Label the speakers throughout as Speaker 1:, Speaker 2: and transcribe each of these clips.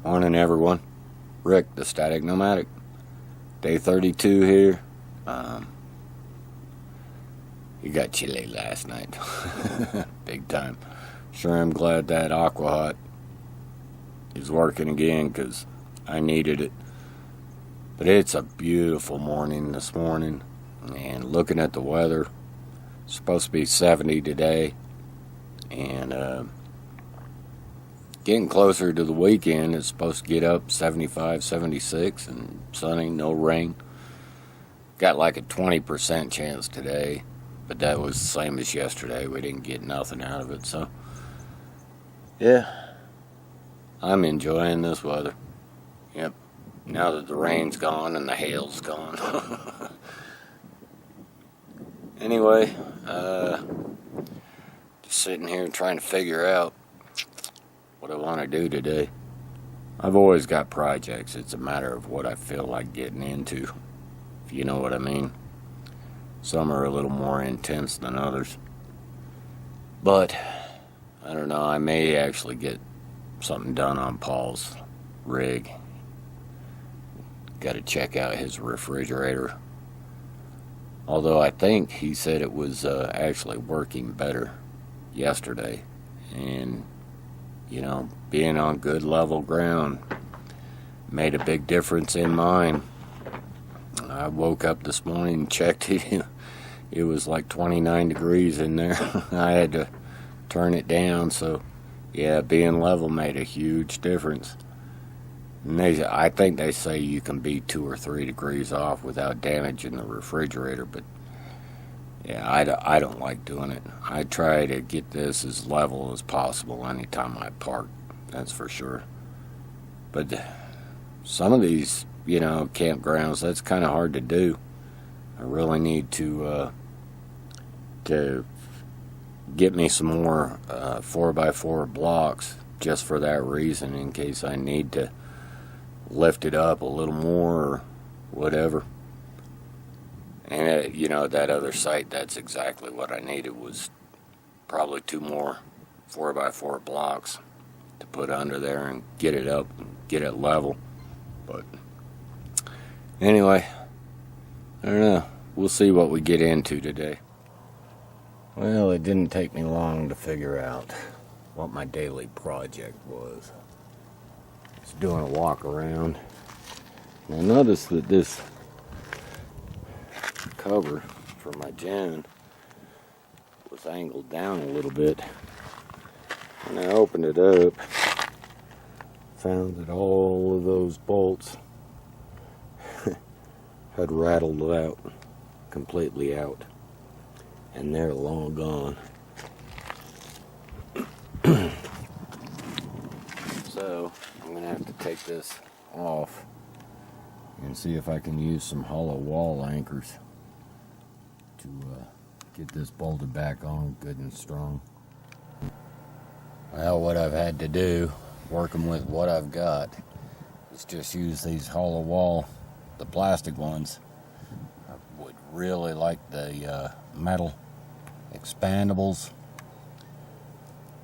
Speaker 1: Morning everyone, Rick the Static Nomadic, day 32 here. You got chilly last night, big time. Sure am glad that Aqua Hot is working again because I needed it. But it's a beautiful morning this morning, and looking at the weather, it's supposed to be 70 today, and getting closer to the weekend, it's supposed to get up 75, 76, and sunny, no rain. Got like a 20% chance today, but that was the same as yesterday. We didn't get nothing out of it, so yeah, I'm enjoying this weather. Yep, now that the rain's gone and the hail's gone. Anyway, just sitting here trying to figure out what I want to do today. I've always got projects. It's a matter of what I feel like getting into, if you know what I mean. Some are a little more intense than others. But, I don't know, I may actually get something done on Paul's rig. Got to check out his refrigerator. Although I think he said it was actually working better yesterday. And you know, being on good level ground made a big difference in mine. I woke up this morning and checked it. It was like 29 degrees in there. I had to turn it down, so yeah, being level made a huge difference. And I think they say you can be 2 or 3 degrees off without damaging the refrigerator, but yeah, I don't like doing it. I try to get this as level as possible anytime I park, that's for sure. But some of these, you know, campgrounds, that's kind of hard to do. I really need to get me some more 4x4 blocks just for that reason, in case I need to lift it up a little more or whatever. And, you know, that other site, that's exactly what I needed, was probably 2 more 4x4 blocks to put under there and get it up and get it level. But anyway, I don't know. We'll see what we get into today. Well, it didn't take me long to figure out what my daily project was. Just doing a walk around. And I noticed that this cover for my gen was angled down a little bit. When I opened it up, found that all of those bolts had rattled out, completely out, and they're long gone. So I'm gonna have to take this off and see if I can use some hollow wall anchors to get this bolted back on good and strong. Well, what I've had to do, working with what I've got, is just use these hollow wall, the plastic ones. I would really like the metal expandables,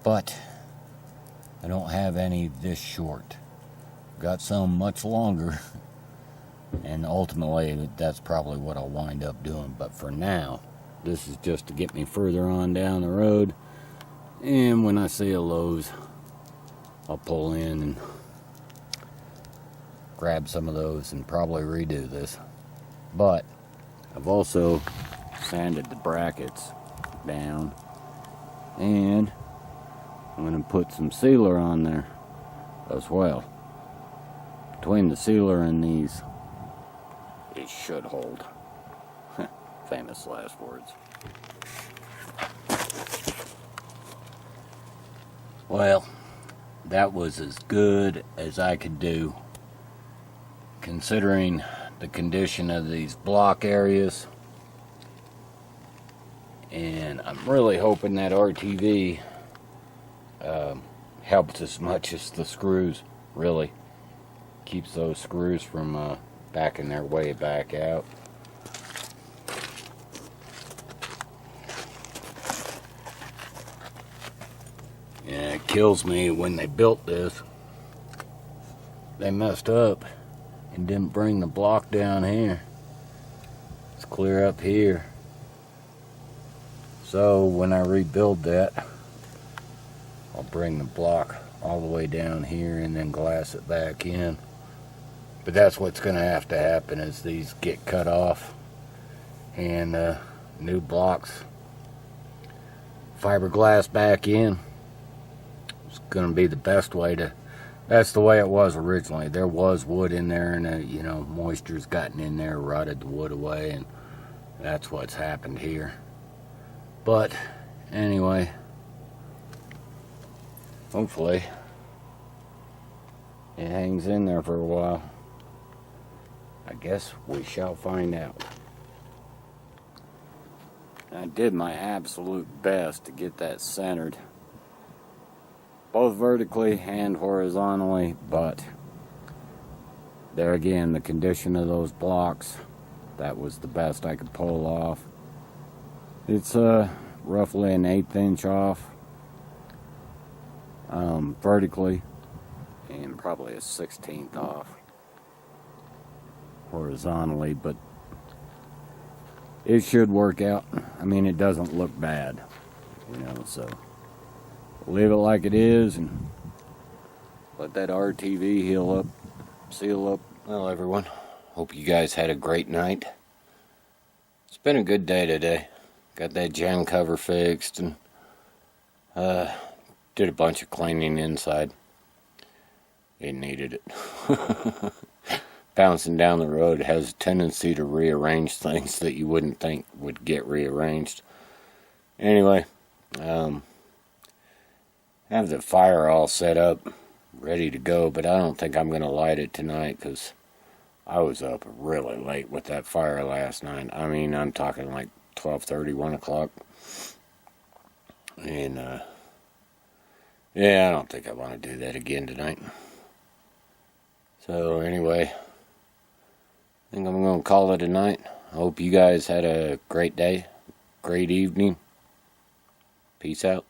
Speaker 1: but I don't have any this short. Got some much longer, and ultimately that's probably what I'll wind up doing. But for now, this is just to get me further on down the road, and when I see a Lowe's, I'll pull in and grab some of those and probably redo this. But I've also sanded the brackets down, and I'm going to put some sealer on there as well. Between the sealer and these, it should hold. Famous last words. Well, that was as good as I could do, considering the condition of these block areas. And I'm really hoping that RTV helps as much as the screws, really. Keeps those screws from backing their way back out. kills me when they built this, they messed up and didn't bring the block down here. It's clear up here. So when I rebuild that, I'll bring the block all the way down here and then glass it back in. But that's what's going to happen is these get cut off and new blocks, fiberglass back in. It's going to be the best way to. That's the way it was originally. There was wood in there, and you know, moisture's gotten in there, rotted the wood away, and that's what's happened here. But anyway, hopefully it hangs in there for a while. I guess we shall find out. I did my absolute best to get that centered, both vertically and horizontally, but there again, the condition of those blocks, that was the best I could pull off. It's roughly an 1/8 inch off vertically, and probably a 1/16 off horizontally, but it should work out. I mean, it doesn't look bad, you know, so leave it like it is and let that RTV heal up, seal up. Well, everyone, hope you guys had a great night. It's been a good day today. Got that jam cover fixed and did a bunch of cleaning inside. It needed it. Bouncing down the road has a tendency to rearrange things that you wouldn't think would get rearranged. Anyway, have the fire all set up, ready to go, but I don't think I'm going to light it tonight because I was up really late with that fire last night. I mean, I'm talking like 12:30, 1 o'clock. And, yeah, I don't think I want to do that again tonight. So, anyway, I think I'm going to call it a night. I hope you guys had a great day, great evening. Peace out.